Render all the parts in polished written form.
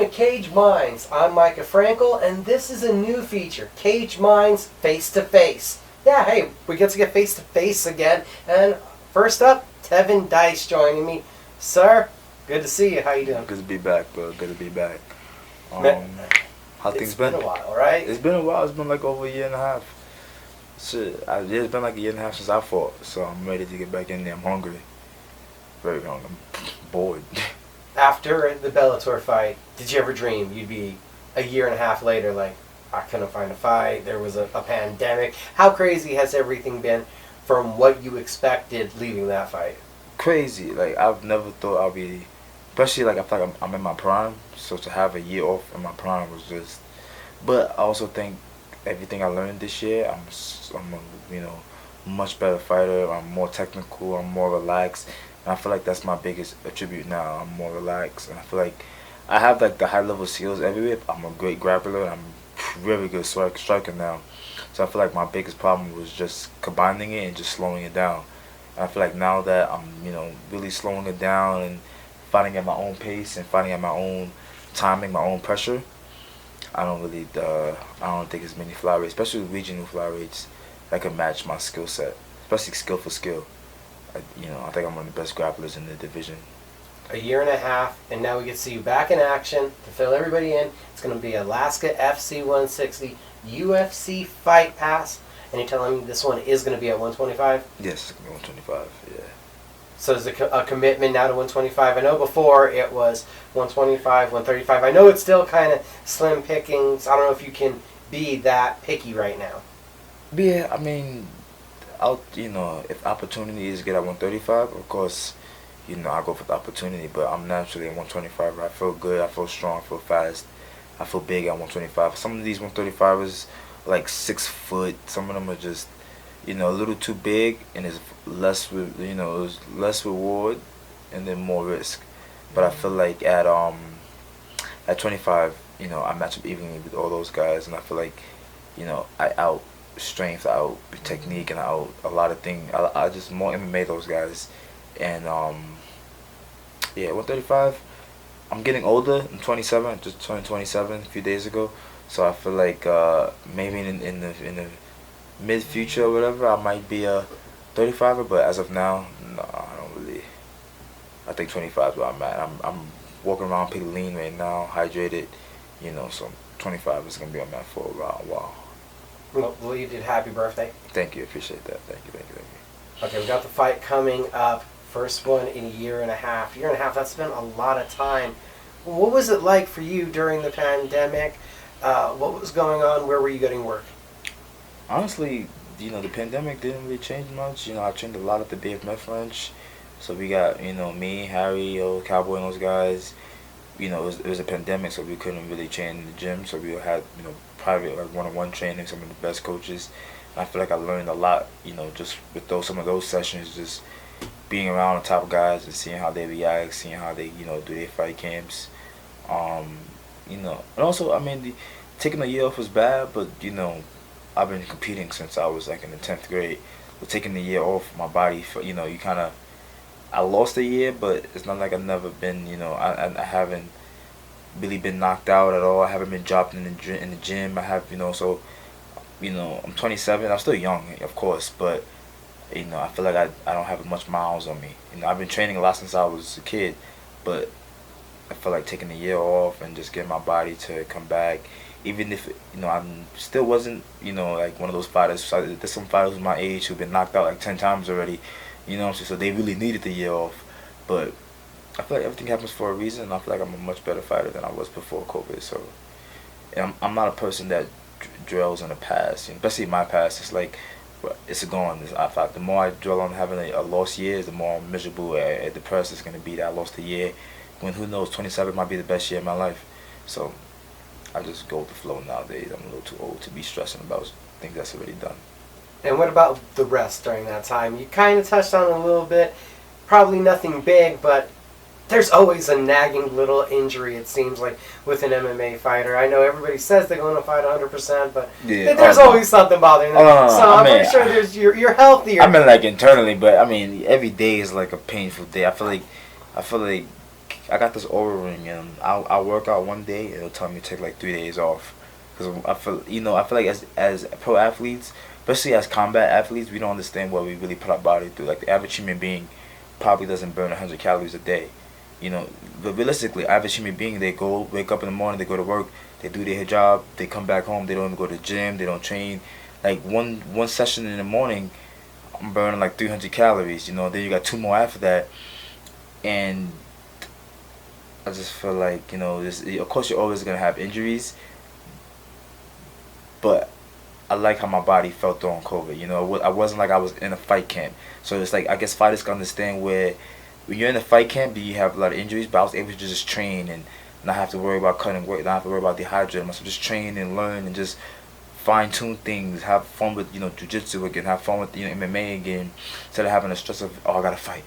to Cage Minds. I'm Mika Frankl, and this is a new feature, Cage Minds Face to Face. Yeah, hey, we get to get face to face again. And first up, Tevin Dyce joining me. Sir, good to see you. How you doing? Good to be back, bro. Good to be back. How things been? It's been a while, right? It's been a while. It's been like over a year and a half. Shit, it's been like a year and a half since I fought, so I'm ready to get back in there. I'm hungry. Very hungry. I'm bored. After the Bellator fight, did you ever dream you'd be a year and a half later like, I couldn't find a fight, there was a pandemic? How crazy has everything been from what you expected leaving that fight? Crazy. Like, I've never thought I'd be, especially like I feel like I'm in my prime, so to have a year off in my prime was just, but I also think everything I learned this year, I'm a much better fighter. I'm more technical, I'm more relaxed. And I feel like that's my biggest attribute now. I'm more relaxed, and I feel like I have like the high level skills everywhere. I'm a great grappler, and I'm really good striker now. So I feel like my biggest problem was just combining it and just slowing it down. And I feel like now that I'm, really slowing it down and fighting at my own pace and fighting at my own timing, my own pressure, I don't think there's many flyweights, especially regional flyweights, that can match my skill set, especially skill for skill. I think I'm one of the best grapplers in the division. A year and a half, and now we get to see you back in action. To fill everybody in, it's going to be Alaska FC 160 UFC Fight Pass. And you're telling me this one is going to be at 125? Yes, it's going to be 125, yeah. So is it a commitment now to 125? I know before it was 125, 135. I know it's still kind of slim pickings. I don't know if you can be that picky right now. Yeah, I mean, if opportunity is to get at 135, of course, I go for the opportunity, but I'm naturally at 125. I feel good, I feel strong, I feel fast, I feel big at 125. Some of these 135ers are like 6 foot. Some of them are just, a little too big, and it's less reward and then more risk. But I feel like at 25, I match up evenly with all those guys, and I feel like, I out strength, out technique, and out a lot of things. I just more MMA those guys. And 135, I'm getting older. I'm 27. I just turned 27 a few days ago, so I feel like maybe in the mid future or whatever, I might be a 35er. But as of now, no, I don't really. I think 25 is where I'm at. I'm walking around pretty lean right now, hydrated, so 25 is gonna be on that for a while. Well, belated happy birthday. Thank you, appreciate that. Thank you. Okay, we got the fight coming up. First one in a year and a half. Year and a half, that's been a lot of time. What was it like for you during the pandemic? What was going on? Where were you getting work? Honestly, the pandemic didn't really change much. I trained a lot at the BFMF ranch. So we got, me, Harry, Cowboy, and those guys. It was a pandemic, so we couldn't really train in the gym. So we had, private, like one-on-one training, some of the best coaches. And I feel like I learned a lot, just with some of those sessions, just being around the top guys and seeing how they react, seeing how they, do their fight camps. And also, taking a year off was bad, but, I've been competing since I was like in the 10th grade. But taking the year off, my body, for, I lost a year, but it's not like I've never been, I haven't really been knocked out at all. I haven't been dropped in the gym. I have, so, I'm 27. I'm still young, of course, but, I feel like I don't have much miles on me. I've been training a lot since I was a kid, but I feel like taking a year off and just getting my body to come back, even if, I still wasn't, like one of those fighters. So there's some fighters my age who've been knocked out like 10 times already, so they really needed the year off. But I feel like everything happens for a reason, and I feel like I'm a much better fighter than I was before COVID. So I'm not a person that dwells on the past, especially my past. It's like, it's gone. The more I dwell on having a lost year, the more miserable and depressed it's going to be that I lost a year. When, who knows, 27 might be the best year of my life. So I just go with the flow nowadays. I'm a little too old to be stressing about things that's already done. And what about the rest during that time? You kind of touched on it a little bit. Probably nothing big, but there's always a nagging little injury, it seems like, with an MMA fighter. I know everybody says they're going to fight 100%, but there's always something bothering them. I'm pretty sure you're healthier. I mean, like internally, but every day is like a painful day. I feel like I got this Aura ring, and I'll work out one day, and it'll tell me to take like 3 days off. Because I feel like as pro athletes, especially as combat athletes, we don't understand what we really put our body through. Like the average human being probably doesn't burn 100 calories a day. But realistically, average human being, they wake up in the morning, they go to work, they do their job, they come back home, they don't even go to the gym, they don't train. Like one session in the morning, I'm burning like 300 calories. Then you got two more after that, and I just feel like of course you're always gonna have injuries, but I like how my body felt during COVID. I wasn't like I was in a fight camp, so it's like I guess fighters can understand where when you're in a fight camp, you have a lot of injuries, but I was able to just train and not have to worry about cutting weight, not have to worry about dehydrating myself, just train and learn and just fine tune things, have fun with jiu-jitsu again, have fun with MMA again, instead of having the stress of I gotta fight,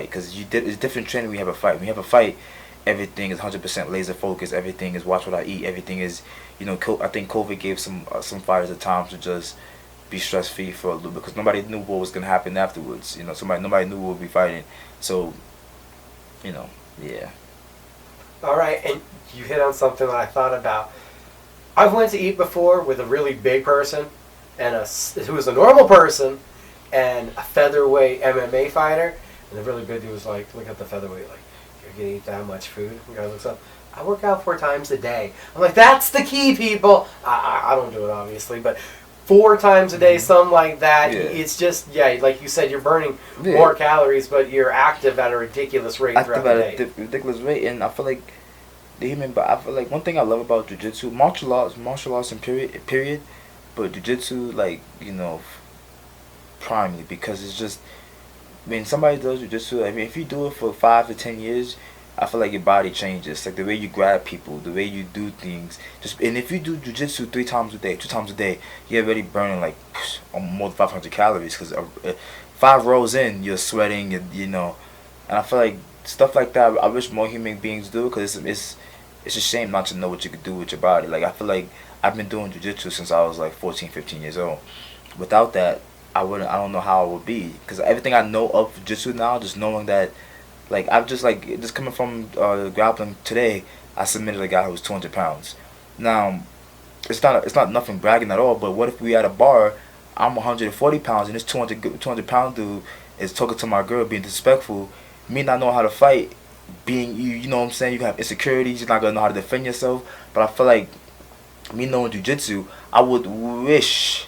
because it's different training when you have a fight. When you have a fight, everything is 100% laser focused, everything is watch what I eat, everything is I think COVID gave some fighters a time to just be stress free for a little bit, because nobody knew what was gonna happen afterwards. Nobody knew we would be fighting, so yeah. All right, and you hit on something that I thought about. I've went to eat before with a really big person and who was a normal person and a featherweight MMA fighter, and the really big dude was like, look at the featherweight, like, you're gonna eat that much food? The guy looks up, I work out 4 times a day. I'm like, that's the key, people. I don't do it, obviously, but 4 times a day, something like that. Yeah. It's just, like you said, you're burning more calories, but you're active at a ridiculous rate throughout the day. Ridiculous rate, and I feel like I feel like one thing I love about jiu-jitsu, martial arts in period, but jiu-jitsu, primarily, because it's just, when somebody does jiu-jitsu, if you do it for 5 to 10 years, I feel like your body changes, like the way you grab people, the way you do things. And if you do jiu-jitsu 3 times a day, 2 times a day, you're already burning like more than 500 calories, because 5 rows in, you're sweating, and I feel like stuff like that, I wish more human beings do, because it's a shame not to know what you could do with your body. Like, I feel like I've been doing jiu-jitsu since I was like 14, 15 years old. Without that, I don't know how I would be, because everything I know of jiu-jitsu now, just knowing that, like, I've just coming from grappling today, I submitted a guy who was 200 pounds. Now, it's not nothing bragging at all, but what if we at a bar, I'm 140 pounds, and this 200 pound dude is talking to my girl, being disrespectful, me not knowing how to fight, being you know what I'm saying, you can have insecurities, you're not gonna know how to defend yourself. But I feel like me knowing jiu-jitsu, I would wish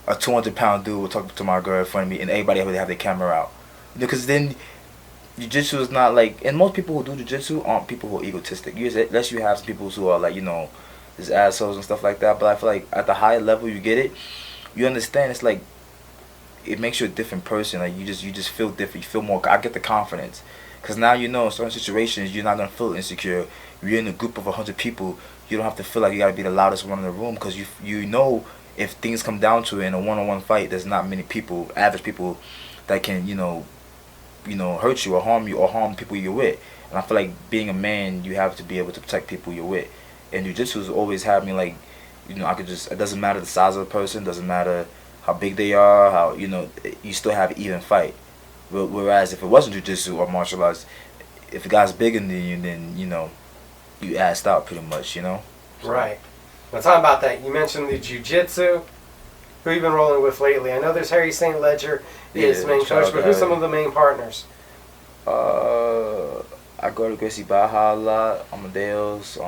a 200-pound dude would talk to my girl in front of me and everybody would have their camera out, because then jiu-jitsu is not like, and most people who do jiu-jitsu aren't people who are egotistic, unless you have some people who are like just assholes and stuff like that. But I feel like at the higher level you get it, you understand, it's like it makes you a different person. Like you just feel different, you feel more, I get the confidence. Because now in certain situations, you're not going to feel insecure. You're in a group of 100 people, you don't have to feel like you got to be the loudest one in the room, because you know if things come down to it in a one-on-one fight, there's not many people, average people, that can, hurt you or harm people you're with. And I feel like being a man, you have to be able to protect people you're with. And jiu-jitsu has always had me like, I could just, it doesn't matter the size of the person, doesn't matter how big they are, how, you still have an even fight. Whereas if it wasn't jiu-jitsu or martial arts, if a guy's bigger than you, then you assed out pretty much, So. Right. Now talking about that, you mentioned the jiu-jitsu. Who you been rolling with lately? I know there's Harry St. Ledger, his main coach, but who's some of the main partners? I go to Gracie Baja a lot, Amadeus,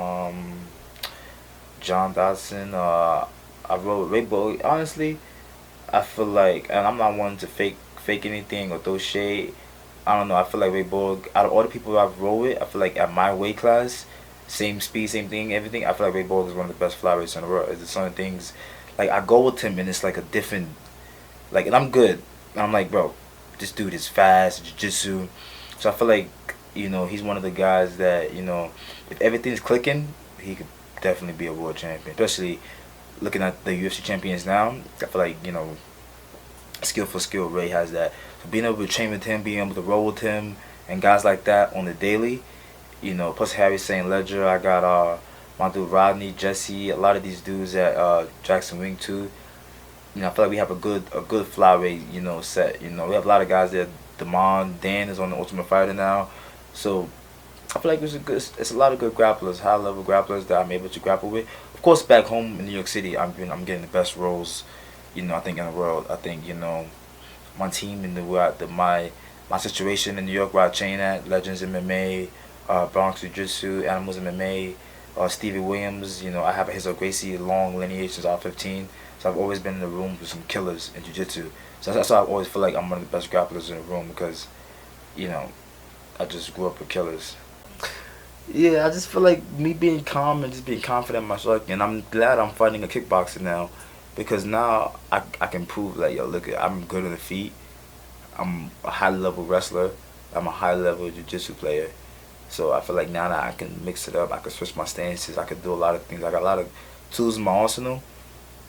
John Dodson. I roll with Ray Boy. Honestly, I feel like, and I'm not one to fake anything or throw shade. I don't know, I feel like Ray Borg, out of all the people I've rolled with, I feel like at my weight class, same speed, same thing, everything, I feel like Ray Borg is one of the best flyweights in the world. It's certain things, like I go with him and it's like a different, like, and I'm good. And I'm like, bro, this dude is fast, jiu-jitsu. So I feel like, he's one of the guys that, if everything's clicking, he could definitely be a world champion. Especially looking at the UFC champions now, I feel like, skill for skill, Ray has that. So being able to train with him, being able to roll with him, and guys like that on the daily, plus Harry St. Ledger, I got my dude Rodney, Jesse, a lot of these dudes at Jackson Wing too. I feel like we have a good flyweight, set. We have a lot of guys there. Dan is on the Ultimate Fighter now, so I feel like it's a lot of good grapplers, high level grapplers that I'm able to grapple with. Of course, back home in New York City, I'm getting the best roles, I think in the world. I think my team in my situation in New York where I train at Legends MMA, Bronx Jiu Jitsu, Animals MMA, Stevie Williams. I have a Hazel Gracie long lineage since I was 15. So I've always been in the room with some killers in Jiu Jitsu. So that's why I always feel like I'm one of the best grapplers in the room because, I just grew up with killers. Yeah, I just feel like me being calm and just being confident in myself, and I'm glad I'm fighting a kickboxer now, because now I can prove like, yo, look, I'm good on the feet. I'm a high level wrestler. I'm a high level jiu-jitsu player. So I feel like now that I can mix it up, I can switch my stances, I can do a lot of things. I got a lot of tools in my arsenal,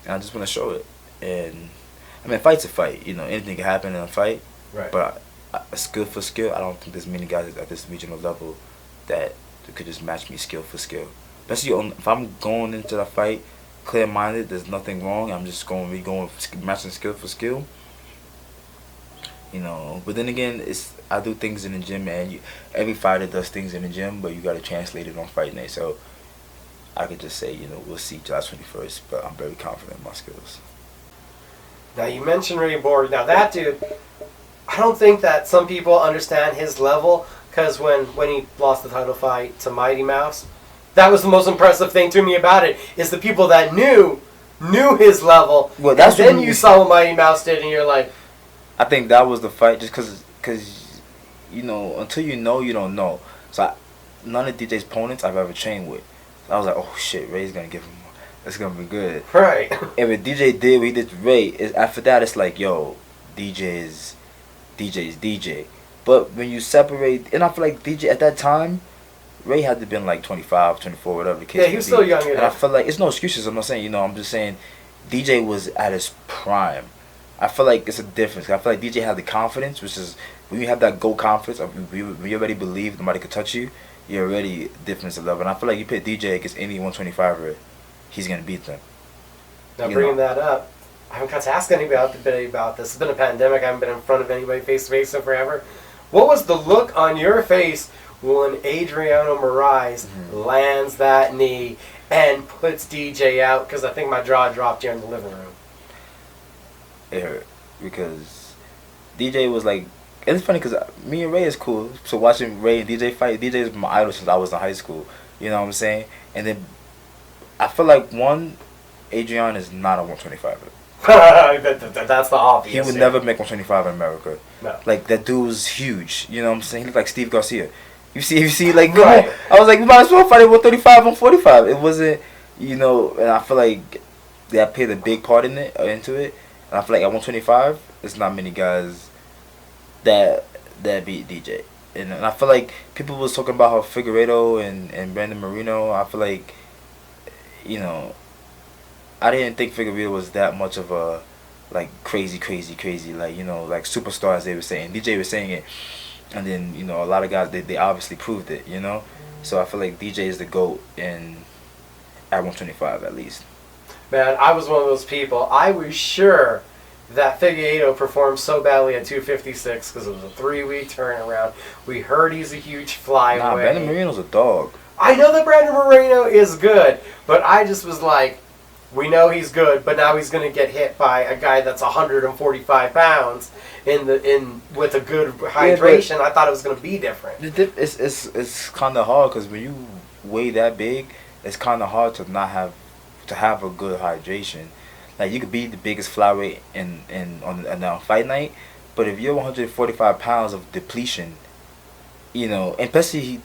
and I just want to show it. And I mean, fight's a fight. Anything can happen in a fight. Right. But skill for skill, I don't think there's many guys at this regional level that could just match me skill for skill. Especially if I'm going into the fight clear-minded, there's nothing wrong. I'm just going matching skill for skill. But then again, I do things in the gym, and every fighter does things in the gym, but you got to translate it on fight night. So I could just say, we'll see July 21st, but I'm very confident in my skills. Now, you mentioned Ray Borg. Now, that dude, I don't think that some people understand his level, because when he lost the title fight to Mighty Mouse, that was the most impressive thing to me about it, is the people that knew his level. Well, that's and then you saw what Mighty Mouse did, and you're like... I think that was the fight, just because until you know, you don't know. So none of DJ's opponents I've ever trained with. So I was like, oh shit, Ray's going to give him... It's going to be good. Right. And when DJ did what he did to Ray, after that, it's like, yo, DJ is DJ. But when you separate, and I feel like DJ at that time, Ray had to have been like 25, 24, whatever the case. Yeah, he was still young. And I feel like it's no excuses. I'm not saying, I'm just saying DJ was at his prime. I feel like it's a difference. I feel like DJ had the confidence, which is when you have that GOAT confidence, when you already believe nobody could touch you, you're already different level. And I feel like you put DJ against any 125er, he's going to beat them. Now, bringing that up, I haven't got to ask anybody about this. It's been a pandemic. I haven't been in front of anybody face-to-face in forever. What was the look on your face when Adriano Moraes lands that knee and puts DJ out? Because I think my jaw dropped here in the living room. It hurt because DJ was like, and it's funny because me and Ray is cool. So watching Ray and DJ fight, DJ is my idol since I was in high school. You know what I'm saying? And then I feel like Adrian is not a 125er. That's the obvious. He would never make 125 in America. No. Like, that dude was huge. You know what I'm saying? He looked like Steve Garcia. You see, like, right. I was like, we might as well fight at 135, 145. It wasn't, and I feel like that played a big part into it. And I feel like at 125, there's not many guys that beat DJ. And I feel like people was talking about how Figueiredo and Brandon Moreno, I feel like, I didn't think Figueiredo was that much of a, like, crazy, like, like superstar, as they were saying. DJ was saying it, and then, a lot of guys, they obviously proved it, So I feel like DJ is the GOAT at 125 at least. Man, I was one of those people. I was sure that Figueiredo performed so badly at 256 because it was a 3-week turnaround. We heard he's a huge flyweight. Nah, Brandon Moreno's a dog. I know that Brandon Moreno is good, but I just was like, we know he's good, but now he's going to get hit by a guy that's 145 pounds with a good hydration. I thought it was going to be different. It's kind of hard because when you weigh that big, it's kind of hard to not have a good hydration. Like, you could be the biggest flyweight on a fight night, but if you're 145 pounds of depletion, and especially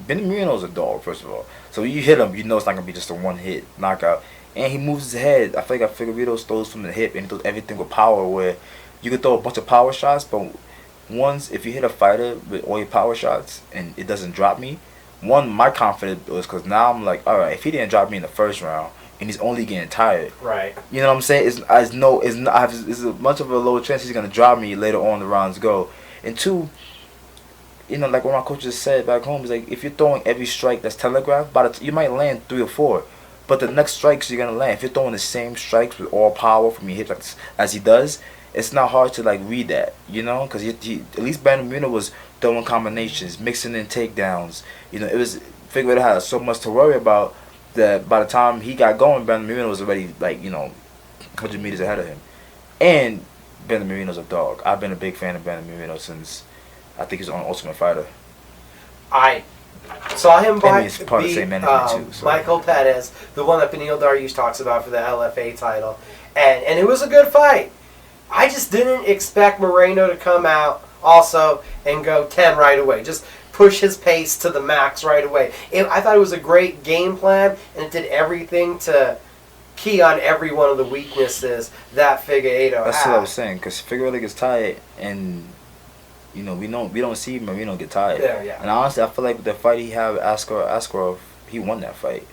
Ben Moreno's a dog, first of all. So when you hit him, it's not gonna be just a one-hit knockout. And he moves his head. I feel like Figueiredo throws from the hip and he does everything with power, where you could throw a bunch of power shots, but if you hit a fighter with all your power shots and it doesn't drop me, my confidence was because now I'm like, all right, if he didn't drop me in the first round and he's only getting tired, right? You know what I'm saying? It's much of a low chance he's gonna drop me later on the rounds go. And two, like what my coach just said back home, is like, if you're throwing every strike that's telegraphed, you might land 3 or 4. But the next strikes you're going to land, if you're throwing the same strikes with all power from your hips as he does, it's not hard to like read that, you know, because at least Brandon Moreno was throwing combinations, mixing in takedowns. You know, it was Figueroa had so much to worry about that by the time he got going, Brandon Moreno was already like 100 meters ahead of him. And Brandon Moreno's a dog. I've been a big fan of Brandon Moreno since I think he's on Ultimate Fighter. I saw him It's part of the same management too. So. Michael Pettis, the one that Beneil Dariush talks about for the LFA title, and it was a good fight. I just didn't expect Moreno to come out also and go 10 right away. Just push his pace to the max right away. I thought it was a great game plan, and it did everything to key on every one of the weaknesses that Figueiredo had. That's what I was saying, because Figueiredo gets tired, and we don't see Moreno get tired. Yeah. And honestly, I feel like the fight he had with Askarov, he won that fight.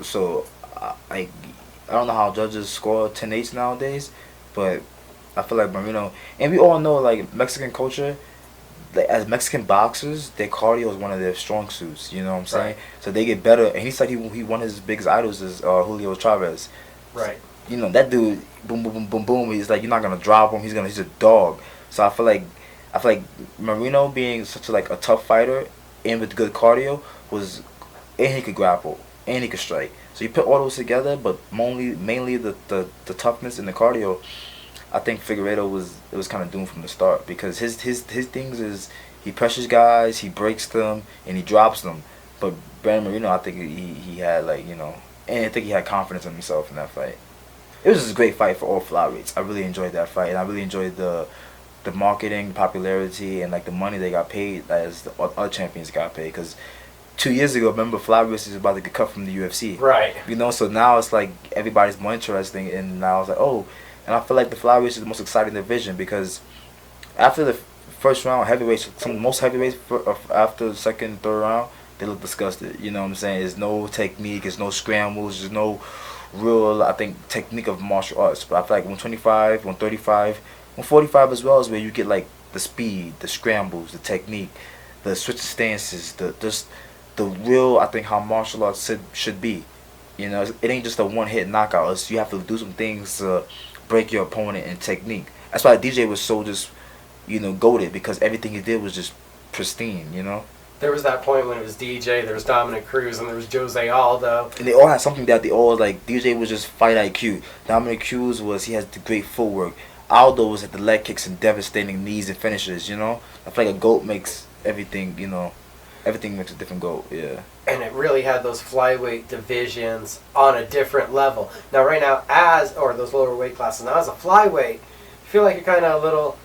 So I don't know how judges score 10-8 nowadays, but I feel like Moreno, and we all know like Mexican culture, like, as Mexican boxers, their cardio is one of their strong suits. You know what I'm saying? Right. So they get better. And he said he one of his biggest idols is Julio Chavez. Right. That dude, boom, boom, boom, boom, boom. He's like, you're not gonna drop him. He's a dog. So I feel like Moreno being such a tough fighter and with good cardio and he could grapple and he could strike. So you put all those together, but mainly the toughness and the cardio. I think Figueiredo was kind of doomed from the start, because his things is he pressures guys, he breaks them, and he drops them. But Brandon Moreno, I think he had and I think he had confidence in himself in that fight. It was just a great fight for all flyweights. I really enjoyed that fight, and I really enjoyed the marketing, popularity, and the money they got paid as the other champions got paid. Because 2 years ago, remember, flyweights was about to get cut from the UFC. Right. So now it's like everybody's more interesting, and now it's like, oh. And I feel like the flyweights is the most exciting division, because after the first round, heavyweights, most heavyweights after the second, third round, they look disgusted. You know what I'm saying? There's no technique, there's no scrambles, there's no real, I think, technique of martial arts. But I feel like 125, 135, 145 as well is where you get the speed, the scrambles, the technique, the switch stances, the real, I think, how martial arts should be. It ain't just a one-hit knockout. You have to do some things to break your opponent in technique. That's why DJ was so just, goated, because everything he did was just pristine, There was that point when it was DJ, there was Dominic Cruz, and there was Jose Aldo. And they all had something that they all, DJ was just fight IQ. Dominic Cruz he has the great footwork. Aldo was at the leg kicks and devastating knees and finishes, I feel like a GOAT makes everything, everything makes a different GOAT, yeah. And it really had those flyweight divisions on a different level. Now, right now, those lower weight classes, now as a flyweight, you feel like you're kind of a little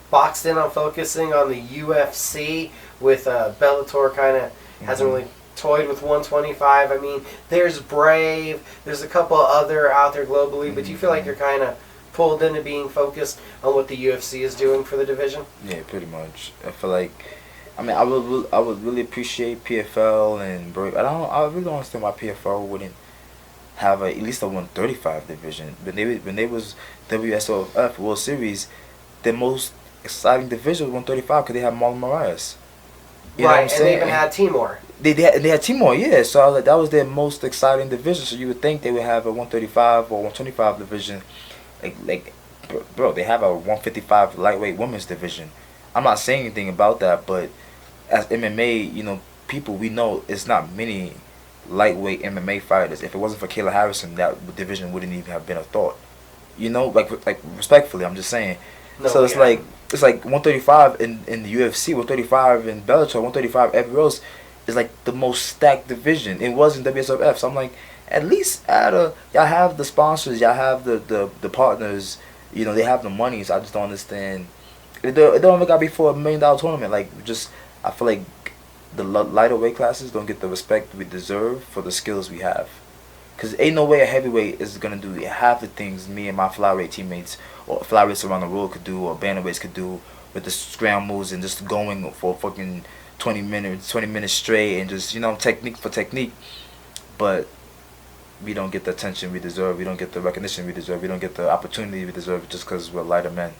boxed in on focusing on the UFC, with Bellator kind of hasn't really toyed with 125. I mean, there's Brave, there's a couple other out there globally, but do you feel like you're kind of pulled into being focused on what the UFC is doing for the division? Yeah, pretty much. I feel like, I would really appreciate PFL and Brave. I really don't understand why PFL wouldn't have at least a 135 division. When they was WSOF World Series, their most exciting division was 135, because they had Marlon Moraes. Right, and they even had Timur. They had Timur, yeah. So I was that was their most exciting division. So you would think they would have a 135 or 125 division. Bro, they have a 155 lightweight women's division. I'm not saying anything about that, but as MMA, people, we know it's not many lightweight MMA fighters. If it wasn't for Kayla Harrison, that division wouldn't even have been a thought. Respectfully, I'm just saying. No, so it's like 135 in the UFC, 135 in Bellator, 135 everywhere else is the most stacked division. It was in WSOF. So I'm like, at least y'all have the sponsors, y'all have the partners, they have the money. So I just don't understand. It don't even gotta be for $1 million tournament. I feel like the lighter weight classes don't get the respect we deserve for the skills we have. Because ain't no way a heavyweight is going to do half the things me and my flyweight teammates or flyweights around the world could do, or bantamweights could do, with the scrambles and just going for fucking 20 minutes straight and just, technique for technique. But we don't get the attention we deserve. We don't get the recognition we deserve. We don't get the opportunity we deserve just because we're lighter men.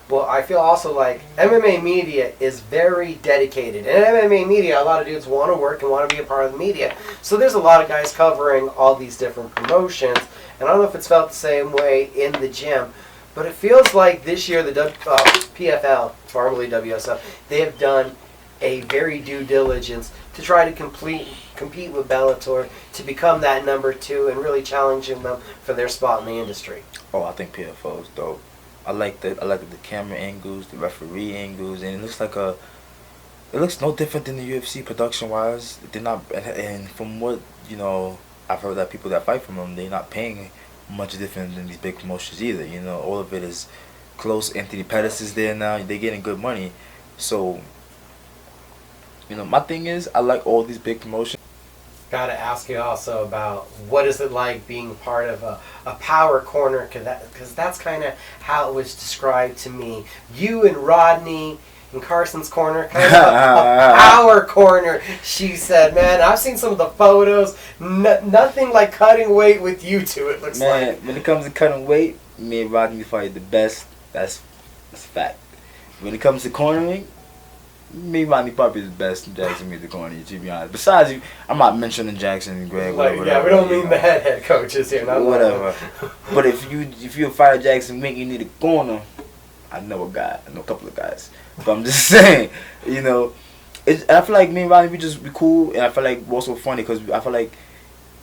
Well, I feel also like MMA media is very dedicated. And MMA media, a lot of dudes want to work and want to be a part of the media. So there's a lot of guys covering all these different promotions. And I don't know if it's felt the same way in the gym. But it feels like this year the PFL, formerly WSL, they have done a very due diligence to try to compete with Bellator to become that number 2 and really challenging them for their spot in the industry. Oh, I think PFL is dope. I like the camera angles, the referee angles, and it looks no different than the UFC production wise. They're not, and from what I've heard that people that fight from them, they're not paying much different than these big promotions either. All of it is close. Anthony Pettis is there now. They're getting good money, so my thing is I like all these big promotions. Gotta ask you also about what is it like being part of a power corner, because that's kind of how it was described to me. You and Rodney in Carson's corner, kind of a power corner, she said. Man, I've seen some of the photos. Nothing like cutting weight with you two, it looks like. Man, when it comes to cutting weight, me and Rodney fight the best. That's fact. When it comes to cornering, me and Rodney probably the best in Jackson me the corner, to be honest. Besides you, I'm not mentioning Jackson and Greg. Whatever, yeah, we don't mean the head coaches here. Not whatever. But if you're a fighter Jackson Mink, you need a corner. I know a couple of guys. But I'm just saying, I feel like me and Rodney, we cool, and I feel like we're also funny because I feel like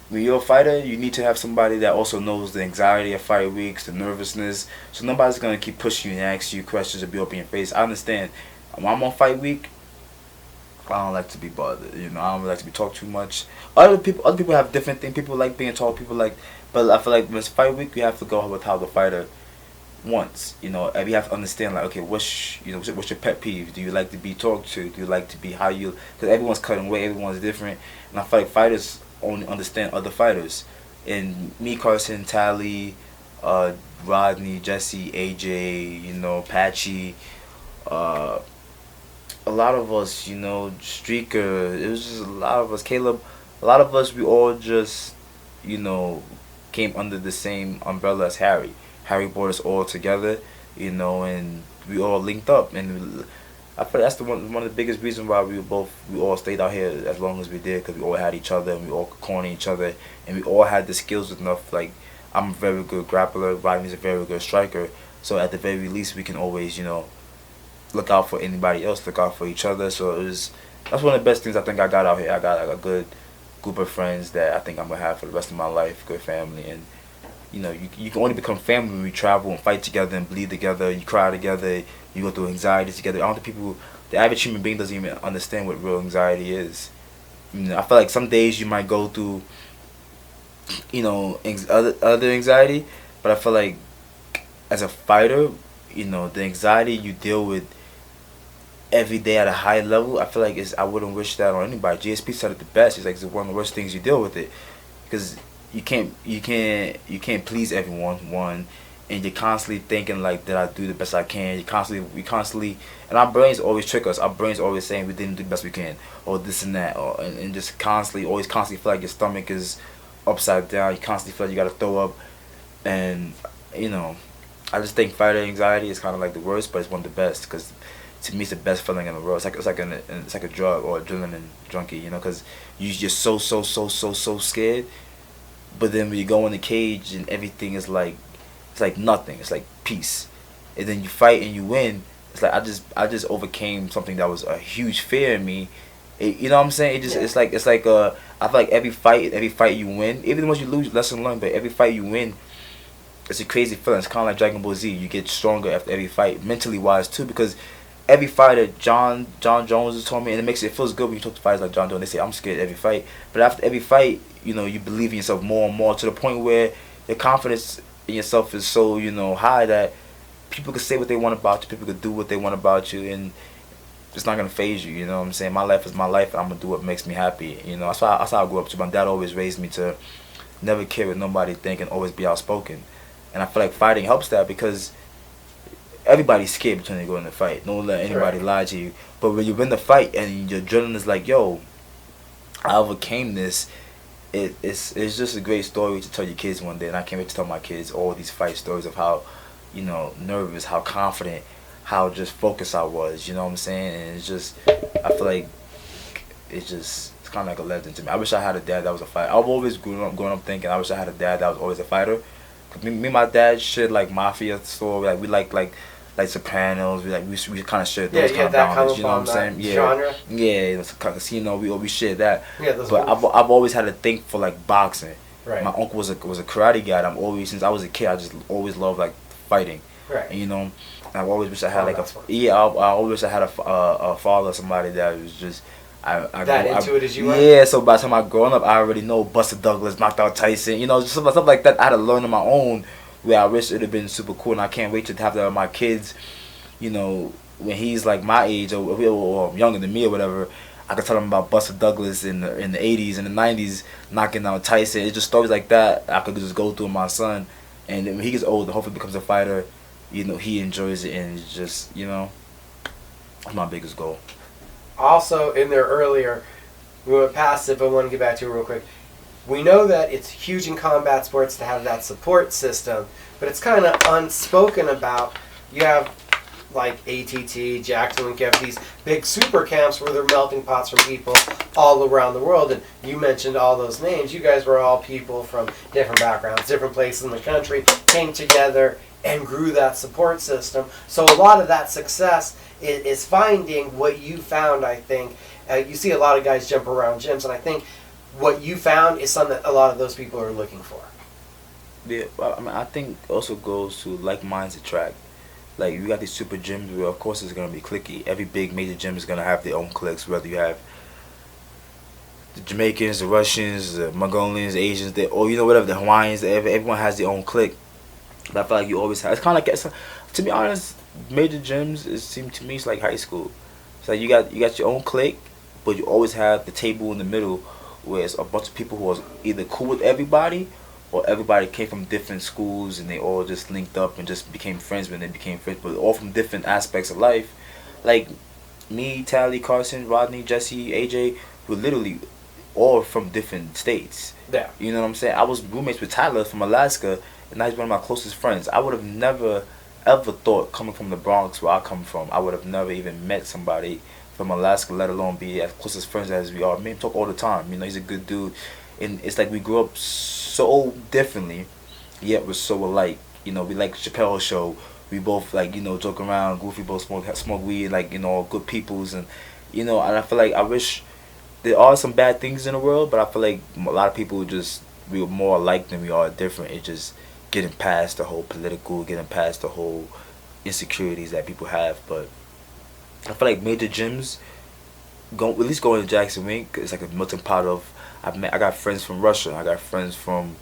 when you're a fighter, you need to have somebody that also knows the anxiety of fight weeks, the nervousness. So nobody's gonna keep pushing you and ask you questions or be up in your face. I understand. When I'm on fight week, I don't like to be bothered. I don't like to be talked too much. Other people have different things. People like being talked. But I feel like when it's fight week, you have to go with how the fighter wants. And you have to understand, like, okay, what's your pet peeve? Do you like to be talked to? Do you like to be because everyone's cutting weight, everyone's different, and I feel like fighters only understand other fighters. And me, Carson, Tally, Rodney, Jesse, AJ, Patchy, a lot of us, Streaker, it was just a lot of us, Caleb, a lot of us, we all just, came under the same umbrella as Harry. Harry brought us all together, and we all linked up, and I feel that's one of the biggest reasons why we all stayed out here as long as we did, because we all had each other, and we all could corner each other, and we all had the skills enough. Like, I'm a very good grappler, Rodney's a very good striker, so at the very least we can always, look out for anybody else, look out for each other. So that's one of the best things I think I got out here. I got like a good group of friends that I think I'm gonna have for the rest of my life, good family. And you can only become family when we travel and fight together and bleed together, you cry together, you go through anxiety together. I don't think the average human being doesn't even understand what real anxiety is. I feel like some days you might go through other anxiety, but I feel like as a fighter, the anxiety you deal with every day at a high level, I feel like I wouldn't wish that on anybody. GSP said it the best. It's like it's one of the worst things you deal with it, because you can't please everyone. One, and you're constantly thinking like, did I do the best I can? We constantly, and our brains always trick us. Our brains always saying we didn't do the best we can, or this and that, and just constantly feel like your stomach is upside down. You constantly feel like you gotta throw up, and I just think fighter anxiety is kind of like the worst, but it's one of the best, because to me it's the best feeling in the world. It's like a drug or adrenaline junkie, because you're so scared, but then when you go in the cage and everything is like, it's like nothing. It's like peace, and then you fight and you win. It's like I just overcame something that was a huge fear in me. You know what I'm saying? It's like I feel like every fight you win, even once you lose, lesson learned. But every fight you win, it's a crazy feeling. It's kind of like Dragon Ball Z. You get stronger after every fight, mentally wise too, because every fighter, John Jones has told me, and it feels good when you talk to fighters like John Jones. They say, I'm scared every fight, but after every fight, you believe in yourself more and more, to the point where your confidence in yourself is so high that people can say what they want about you, people can do what they want about you, and it's not gonna phase you. You know what I'm saying? My life is my life, and I'm gonna do what makes me happy. That's how I grew up too. My dad always raised me to never care what nobody think and always be outspoken. And I feel like fighting helps that, because everybody's scared between they go in the fight. Don't let anybody lie to you. But when you win the fight and your adrenaline is like, yo, I overcame this, it's just a great story to tell your kids one day. And I can't wait to tell my kids all these fight stories of how, nervous, how confident, how just focused I was. You know what I'm saying? And it's just, I feel like it's kind of like a legend to me. I wish I had a dad that was a fighter. I've always grown up thinking I wish I had a dad that was always a fighter. me and my dad shared like mafia story. Like we like Sopranos. We kind of shared those kind of boundaries. You know what I'm saying? Yeah, genre. Yeah. It's Casino. We shared that. Yeah, those but I've always had a thing for like boxing. Right. My uncle was a karate guy. And I'm always since I was a kid. I just always loved like fighting. Right. And, you know, I always wish I had I always wish I had a father, somebody that was just. Into it as you were? Yeah, so by the time I grown up, I already know Buster Douglas, knocked out Tyson, you know, just stuff like that I had to learn on my own, where I wish it would have been super cool, and I can't wait to have that with my kids, you know, when he's like my age, or younger than me or whatever, I could tell him about Buster Douglas in the 80s and the 90s, knocking out Tyson. It's just stories like that I could just go through with my son, and when he gets older, hopefully becomes a fighter, you know, he enjoys it, and it's just, you know, that's my biggest goal. Also, in there earlier, we went past it, but I want to get back to it real quick. We know that it's huge in combat sports to have that support system, but it's kind of unspoken about. You have, like, ATT, Jackson, you have these big super camps where they're melting pots from people all around the world, and you mentioned all those names. You guys were all people from different backgrounds, different places in the country, came together and grew that support system. So a lot of that success is finding what you found, I think. You see a lot of guys jump around gyms, and I think what you found is something that a lot of those people are looking for. Yeah, well, I mean, I think also goes to like minds attract. Like, you got these super gyms where, of course, it's going to be cliquey. Every big major gym is going to have their own cliques, whether you have the Jamaicans, the Russians, the Mongolians, the Asians, or, you know, whatever, the Hawaiians, everyone has their own clique. But I feel like you always have, it's kind of like, to be honest, major gyms, it seems to me, it's like high school. It's like you got your own clique, but you always have the table in the middle where it's a bunch of people who are either cool with everybody, or everybody came from different schools and they all just linked up and just became friends when they became friends, but all from different aspects of life. Like me, Tally, Carson, Rodney, Jesse, AJ, we're literally all from different states. Yeah. You know what I'm saying? I was roommates with Tyler from Alaska, and now he's one of my closest friends. I would have never ever thought, coming from the Bronx where I come from, I would have never even met somebody from Alaska, let alone be as close as friends as we are. Me and talk all the time. You know, he's a good dude, and it's like we grew up so differently, yet we're so alike. You know, we like Chappelle's show. We both, like, you know, joke around, goofy, both smoke weed, like, you know, good peoples, and, you know, and I feel like I wish there are some bad things in the world, but I feel like a lot of people we were more alike than we are different. It's just getting past the whole political, getting past the whole insecurities that people have. But I feel like major gyms, at least going to Jackson Wink, it's like a melting pot of. I got friends from Russia. I got friends from.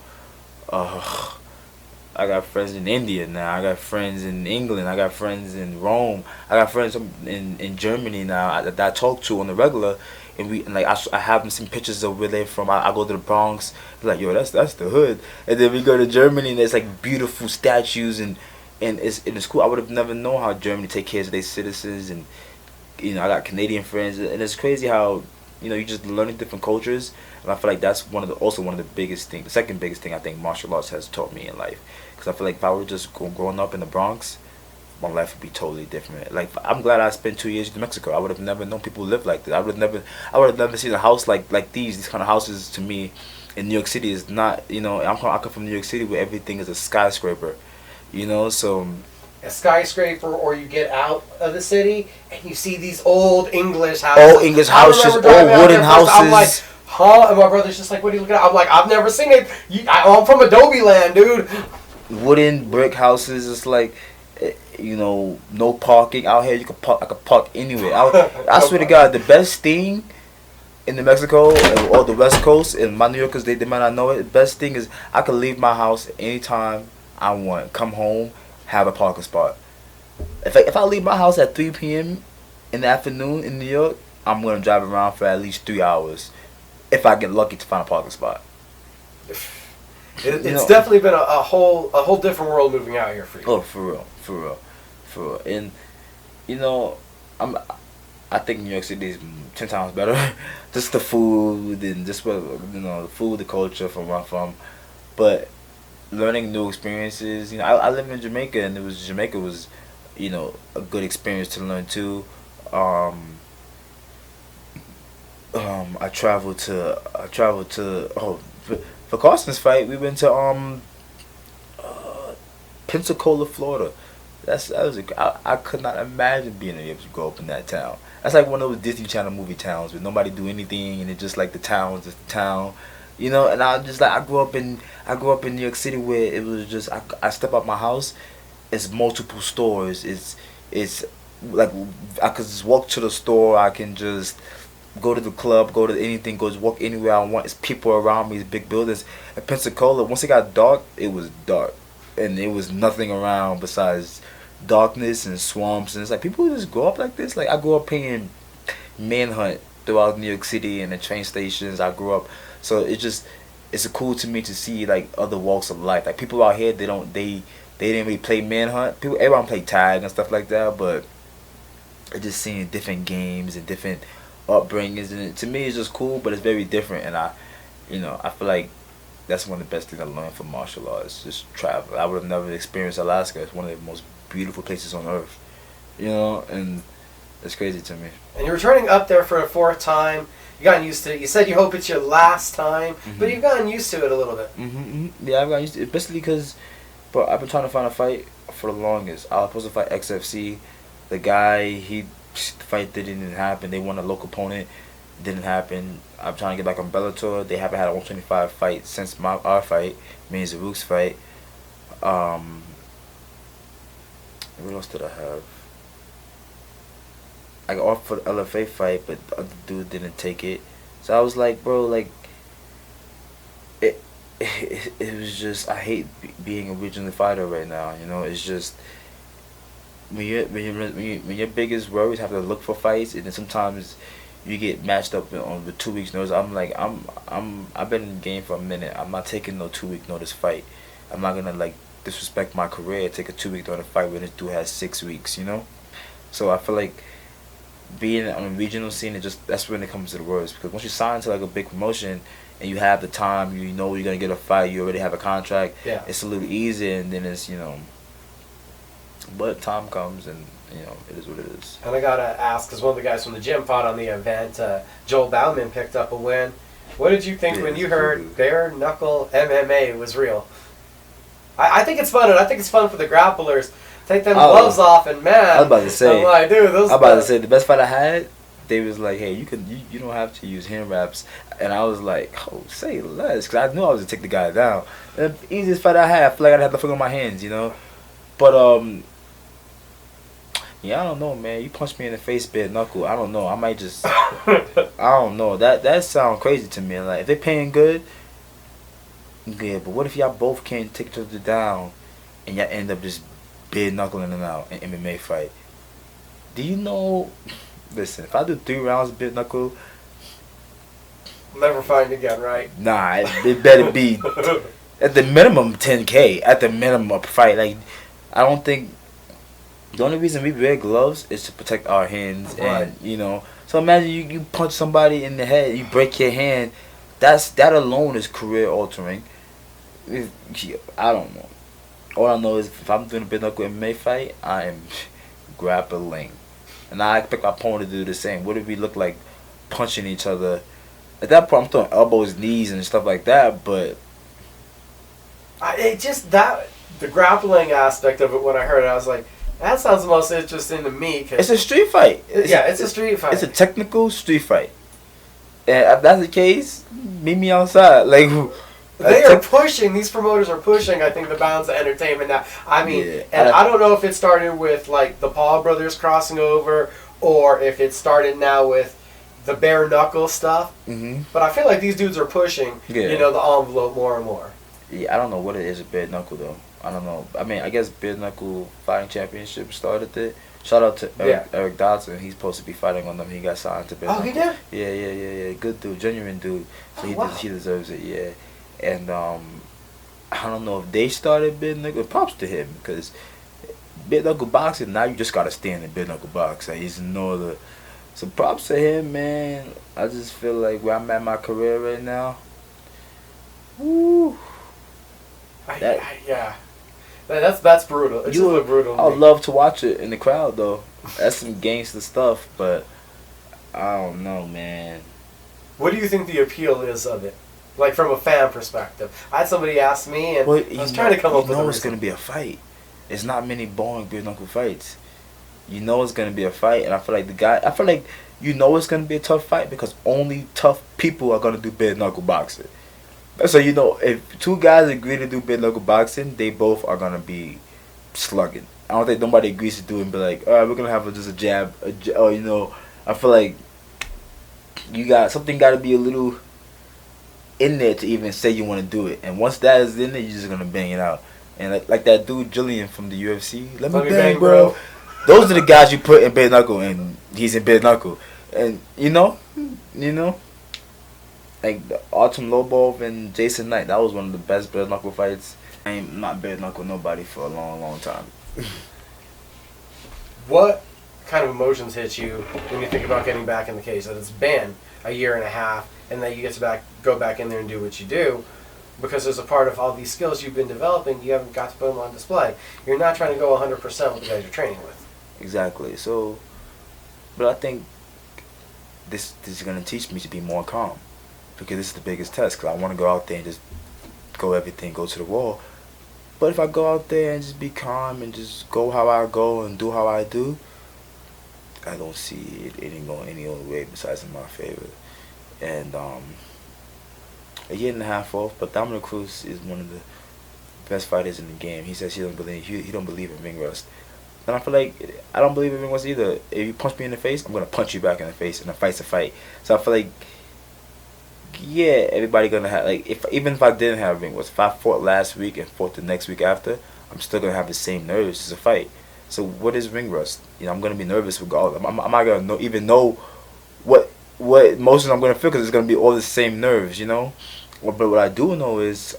I got friends in India now. I got friends in England. I got friends in Rome. I got friends in Germany now that I talk to on the regular. And like I have some pictures of where they're from. I go to the Bronx, like, yo, that's the hood. And then we go to Germany, and there's like beautiful statues, and it's cool. I would have never known how Germany take care of their citizens, and, you know, I got Canadian friends, and it's crazy how, you know, you just learning different cultures, and I feel like that's one of the biggest things. The second biggest thing I think martial arts has taught me in life, because I feel like if I were just growing up in the Bronx, my life would be totally different. Like, I'm glad I spent 2 years in Mexico. I would have never known people who live like this. I would have never seen a house like these kind of houses. To me, in New York City is not, you know, I come from New York City where everything is a skyscraper, you know, so. A skyscraper, or you get out of the city and you see these old English houses. Old English houses, old wooden houses. I'm like, huh? And my brother's just like, what are you looking at? I'm like, I've never seen it. I'm from Adobe Land, dude. Wooden brick houses. It's like, you know, no parking out here. I could park anywhere. I swear to God, the best thing in New Mexico or the West Coast, and my New Yorkers, they might not know it. The best thing is I could leave my house anytime I want. Come home, have a parking spot. If I leave my house at 3 p.m. in the afternoon in New York, I'm gonna drive around for at least 3 hours if I get lucky to find a parking spot. It's definitely been a whole different world moving out here for you. Oh, for real. And, you know, I think New York City is 10 times better. Just the food and just what, you know, the food, the culture from where I'm from. But learning new experiences, you know, I live in Jamaica, and Jamaica was, you know, a good experience to learn too. I traveled to for Carson's fight, we went to Pensacola, Florida. I could not imagine being able to grow up in that town. That's like one of those Disney Channel movie towns where nobody do anything and it's just like the town, just the town, you know. And I just like I grew up in New York City where it was just I step out my house, it's multiple stores. It's like I could just walk to the store. I can just go to the club, go to anything, go just walk anywhere I want. It's people around me, it's big buildings. In Pensacola, once it got dark, it was dark, and there was nothing around besides darkness and swamps. And it's like people just grow up like this. Like I grew up playing Manhunt throughout New York City and the train stations. I grew up, so it's cool to me to see like other walks of life. Like people out here, they didn't really play Manhunt. Everyone play tag and stuff like that, but I just seeing different games and different upbringings, and to me it's just cool, but it's very different. And I feel like that's one of the best things I learned from martial arts, just travel. I would have never experienced Alaska. It's one of the most beautiful places on earth, and it's crazy to me. And you're returning up there for a fourth time. You gotten used to it. You said you hope it's your last time, but you've gotten used to it a little bit. Yeah, I've gotten used to it, basically because, bro, I've been trying to find a fight for the longest. I was supposed to fight XFC. The guy, the fight didn't happen. They won a local opponent. Didn't happen. I'm trying to get back on Bellator. They haven't had a 125 fight since our fight, me and Zaruk's fight. What else did I have? I got offered for the LFA fight, but the other dude didn't take it. So I was like, bro, like, it was just, I hate being a regional fighter right now. It's just, when your biggest worries have to look for fights, and then sometimes you get matched up with 2 weeks notice. I'm like, I've been in the game for a minute. I'm not taking no 2 week notice fight. I'm not gonna like disrespect my career, take a 2 week notice fight when this dude has 6 weeks, So I feel like being on a regional scene, that's when it comes to the worst, because once you sign to like a big promotion and you have the time, you know you're gonna get a fight, you already have a contract. Yeah. It's a little easier, and then it's but time comes, and it is what it is. And I gotta ask, because one of the guys from the gym fought on the event, Joel Bauman picked up a win. What did you think when you heard bare knuckle MMA was real? I think it's fun, and I think it's fun for the grapplers. Take them gloves off, and man, I was about to say, I'm like, dude, those. I was about to say the best fight I had. They was like, hey, you don't have to use hand wraps, and I was like, oh, say less, because I knew I was gonna take the guy down. And the easiest fight I had, I feel like I had to figure on my hands, But yeah, I don't know, man. You punched me in the face, bare knuckle. I don't know. I might just, I don't know. That sounds crazy to me. Like if they're paying good, yeah. But what if y'all both can't take each other down, and y'all end up just bare knuckling them out in MMA fight? Do you know? Listen, if I do 3 rounds of bare knuckle, never fight again, right? Nah, it better be at the minimum 10K. At the minimum a fight. Like I don't think. The only reason we wear gloves is to protect our hands, right. And So imagine you punch somebody in the head, you break your hand. That alone is career altering. I don't know. All I know is if I'm doing a bare knuckle MMA fight, I am grappling, and I expect my opponent to do the same. What if we look like punching each other? At that point, I'm throwing elbows, knees, and stuff like that. But the grappling aspect of it. When I heard it, I was like, that sounds the most interesting to me. Cause it's a street fight. It's a street fight. It's a technical street fight. And if that's the case, meet me outside. Like they are pushing. These promoters are pushing. I think the bounds of entertainment now. I mean, I don't know if it started with like the Paul brothers crossing over, or if it started now with the bare knuckle stuff. Mm-hmm. But I feel like these dudes are pushing. The envelope more and more. Yeah, I don't know what it is with bare knuckle though. I don't know. I mean, I guess bare knuckle fighting championship started it. Shout out to Eric Dodson. He's supposed to be fighting on them. He got signed to bare knuckle. He did? Yeah. Good dude, genuine dude. So he deserves it. Yeah, and I don't know if they started bare knuckle. Props to him, because bare knuckle boxing, now you just gotta stand in bare knuckle box. Like, he's no other. So props to him, man. I just feel like where I'm at in my career right now. Woo. Yeah. That's brutal. It's just brutal. I would love to watch it in the crowd though. That's some gangster stuff, but I don't know, man. What do you think the appeal is of it? Like from a fan perspective. I had somebody ask me, and I was trying to come up with a reason. It's gonna be a fight. It's not many boring bare knuckle fights. You know it's gonna be a fight, and I feel like you know it's gonna be a tough fight because only tough people are gonna do bare knuckle boxing. So you know if two guys agree to do bare knuckle boxing, they both are gonna be slugging. I don't think nobody agrees to do it and be like, all right, we're gonna have just a jab, or you know. I feel like something got to be a little in there to even say you want to do it, and once that is in there, you're just gonna bang it out. And like that dude Jillian from the UFC, let me bang, bro. Those are the guys you put in bare knuckle, and he's in bare knuckle, and you know, like the Artem Lobov and Jason Knight. That was one of the best bare knuckle fights. I ain't not bare knuckle nobody for a long, long time. What kind of emotions hit you when you think about getting back in the cage? That it's been a year and a half, and that you get to go back in there and do what you do, because as a part of all these skills you've been developing, you haven't got to put them on display. You're not trying to go 100% with the guys you're training with. Exactly. So, but I think this is gonna teach me to be more calm, because this is the biggest test. Cause I want to go out there and just go to the wall. But if I go out there and just be calm and just go how I go and do how I do, I don't see it ain't going any other way besides in my favor. And a year and a half off, but Dominic Cruz is one of the best fighters in the game. He says he don't believe in ring rust. And I feel like I don't believe in ring rust either. If you punch me in the face, I'm gonna punch you back in the face, and a fight's a fight. So I feel like, yeah, everybody gonna have, like, even if I didn't have ring rust, if I fought last week and fought the next week after, I'm still gonna have the same nerves. It's a fight. So what is ring rust? You know, I'm gonna be nervous regardless. I'm not gonna even know what emotions I'm gonna feel, because it's gonna be all the same nerves, you know. But what I do know is,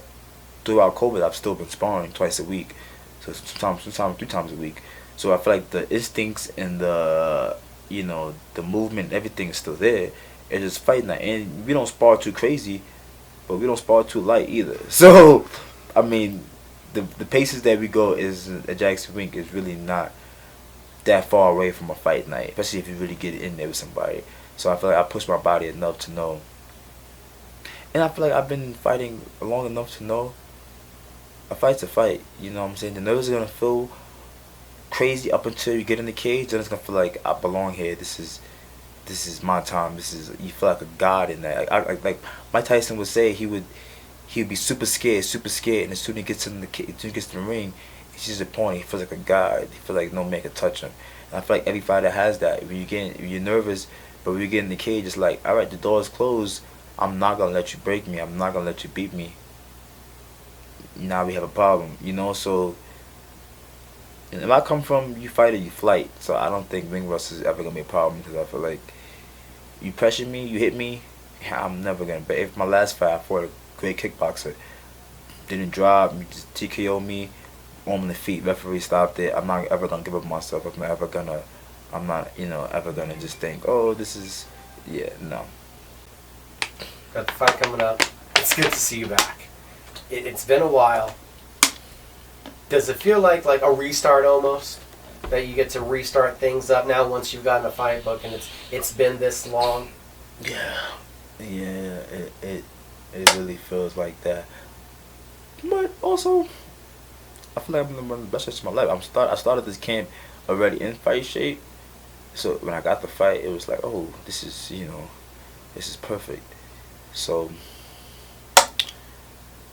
throughout COVID, I've still been sparring twice a week, so sometimes 3 times a week. So I feel like the instincts and the movement, everything is still there. It's just fighting that, and we don't spar too crazy, but we don't spar too light either. So, I mean, the paces that we go is at Jackson Wink is really not that far away from a fight night, especially if you really get in there with somebody. So I feel like I push my body enough to know, and I feel like I've been fighting long enough to know a fight's a fight. You know what I'm saying? The nerves are gonna feel crazy up until you get in the cage. Then it's gonna feel like I belong here. This is my time. You feel like a god in that. Like Mike Tyson would say, he would be super scared, and as soon as he gets in the ring, he's just a pony. He feels like a god. He feels like no man can touch him. And I feel like every fighter has that. When you're nervous, but when you get in the cage, it's like, all right, the door is closed. I'm not gonna let you break me. I'm not gonna let you beat me. Now we have a problem, you know. So, and if I come from you fight or you flight, so I don't think ring rust is ever gonna be a problem, because I feel like you pressure me, you hit me, I'm never gonna. But if my last fight, I fought a great kickboxer, didn't drop, you just TKO me, on the feet, referee stopped it. I'm not ever gonna give up myself. I'm not ever gonna just think, oh, this is, yeah, no. Got the fight coming up. It's good to see you back. It's been a while. Does it feel like a restart almost? That you get to restart things up now once you've gotten a fight book and it's been this long? Yeah, it really feels like that. But also, I feel like I'm running the best race of my life. I started this camp already in fight shape. So when I got the fight, it was like, oh, this is perfect. So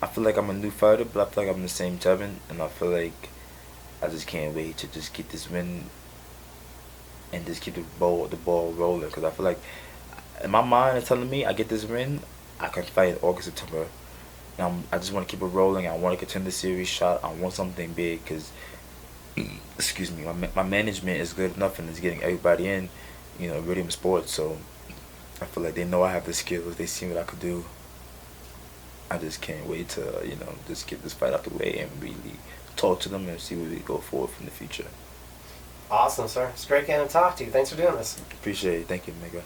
I feel like I'm a new fighter, but I feel like I'm the same Tevin, and I feel like I just can't wait to just get this win and just keep the ball rolling. Because I feel like in my mind, it's telling me I get this win, I can fight in August, September. And I just want to keep it rolling. I want to contend the series shot. I want something big, because, excuse me, my management is good enough and is getting everybody in, Rhythm Sports. So I feel like they know I have the skills. They see what I could do. I just can't wait to, just get this fight out the way and really talk to them and see where we go forward from the future. Awesome, sir. It's great getting to talk to you. Thanks for doing this. Appreciate it. Thank you, Mika.